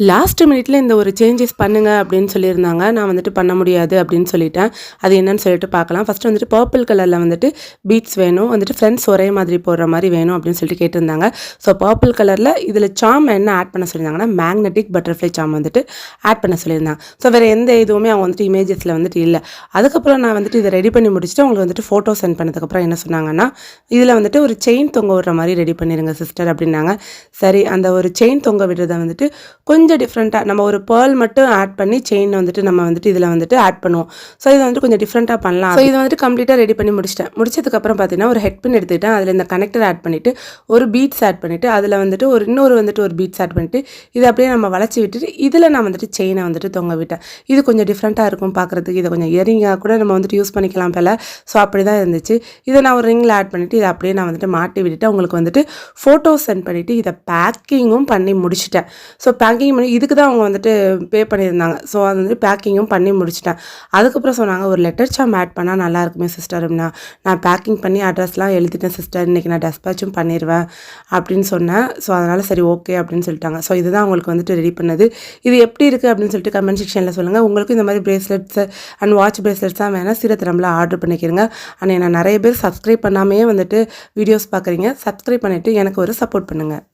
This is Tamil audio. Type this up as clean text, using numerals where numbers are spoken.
லாஸ்ட் மினிட்ல இந்த ஒரு சேஞ்சஸ் பண்ணுங்க அப்படின்னு சொல்லியிருந்தாங்க. நான் வந்துட்டு பண்ண முடியாது அப்படின்னு சொல்லிட்டேன். அது என்னன்னு சொல்லிட்டு பார்க்கலாம். ஃபர்ஸ்ட் வந்துட்டு பர்பிள் கலர்ல வந்துட்டு பீட்ஸ் வேணும். வந்துட்டு ஃப்ரெண்ட்ஸ் ஒரே மாதிரி போடுற மாதிரி வேணும் அப்படின்னு சொல்லிட்டு கேட்டிருந்தாங்க. ஸோ பர்பிள் கலர்ல இதில் சாம் என்ன ஆட் பண்ண சொல்லியிருந்தாங்கன்னா மேக்னெட்டிக் பட்டர்ஃப்ளை சாம் வந்துட்டு ஆட் பண்ண சொல்லியிருந்தாங்க. ஸோ வேறு எந்த இதுவுமே அவங்க வந்துட்டு இமேஜஸில் வந்துட்டு இல்லை. அதுக்கப்புறம் நான் வந்துட்டு இதை ரெடி பண்ணி முடிச்சுட்டு அவங்களுக்கு வந்துட்டு ஃபோட்டோ சென்ட் பண்ணதுக்கப்புறம் என்ன சொன்னாங்கன்னா, இதில் வந்துட்டு ஒரு செயின் தொங்க விடுற மாதிரி ரெடி பண்ணிடுங்க சிஸ்டர் அப்படின்னாங்க. சரி, அந்த ஒரு செயின் தொங்க விடுறதை வந்துட்டு கொஞ்சம் டிஃப்ரெண்ட்டாக நம்ம ஒரு பேர்ல் மட்டும் ஆட் பண்ணி செயின் வந்துட்டு நம்ம வந்துட்டு இதில் வந்துட்டு ஆட் பண்ணுவோம். ஸோ இதை வந்துட்டு கொஞ்சம் டிஃப்ரெண்ட்டாக பண்ணலாம். ஸோ இதை வந்துட்டு கம்ப்ளீட்டாக ரெடி பண்ணி முடிச்சிட்டேன். முடிச்சதுக்கப்புறம் பார்த்தீங்கன்னா ஒரு ஹெட் பின் எடுத்துக்கிட்டேன். அதில் இந்த கனெக்டர் ஆட் பண்ணிவிட்டு ஒரு பீட்ஸ் ஆட் பண்ணிவிட்டு அதில் வந்துட்டு ஒரு பீட்ஸ் ஆட் பண்ணிவிட்டு இதை அப்படியே நம்ம வளைச்சி விட்டுட்டு இதில் நான் வந்துட்டு செயினை வந்துட்டு தொங்க விட்டேன். இது கொஞ்சம் டிஃப்ரெண்ட்டாக இருக்கும் பார்க்குறதுக்கு. இதை கொஞ்சம் இயரிங்காக கூட நம்ம வந்துட்டு யூஸ் பண்ணிக்கலாம் போல. ஸோ அப்படி தான் இருந்துச்சு. இதை நான் ஒரு ரிங்கில் ஆட் பண்ணிவிட்டு இதை அப்படியே நான் வந்துட்டு மாட்டி விட்டுட்டு அவங்களுக்கு வந்துட்டு ஃபோட்டோஸ் சென்ட் பண்ணிவிட்டு இதை பேக்கிங்கும் பண்ணி முடிச்சிட்டேன். ஸோ பேக்கிங் பண்ணி இதுக்கு தான் அவங்க வந்துட்டு பே பண்ணியிருந்தாங்க. ஸோ அது வந்து பேக்கிங்கும் பண்ணி முடிச்சிட்டேன். அதுக்கப்புறம் சொன்னாங்க ஒரு லெட்டர் சாம் ஆட் பண்ணால் நல்லா இருக்குமே சிஸ்டர் அப்படின்னா. நான் பேக்கிங் பண்ணி அட்ரஸ்லாம் எழுதிட்டேன் சிஸ்டர், இன்றைக்கி நான் டெஸ்பேச்சும் பண்ணிடுவேன் அப்படின்னு சொன்னேன். ஸோ அதனால் சரி ஓகே அப்படின்னு சொல்லிட்டாங்க. ஸோ இதுதான் அவங்களுக்கு வந்துட்டு ரெடி பண்ணது. இது எப்படி இருக்குது அப்படின்னு சொல்லிட்டு கமெண்ட் செக்ஷனில் சொல்லுங்கள். உங்களுக்கும் இந்த மாதிரி பிரேஸ்லெட்ஸ் அண்ட் வாட்ச் பிரேஸ்லெட்ஸ் தான் வேணால் சீரத்திரமில் ஆர்டர் பண்ணிக்கிறங்க. ஆனால் நான் நிறைய பேர் சப்ஸ்கிரைப் பண்ணாமையே வந்துட்டு வீடியோஸ் பார்க்குறீங்க. சப்ஸ்கிரைப் பண்ணிவிட்டு எனக்கு ஒரு சப்போர்ட் பண்ணுங்கள்.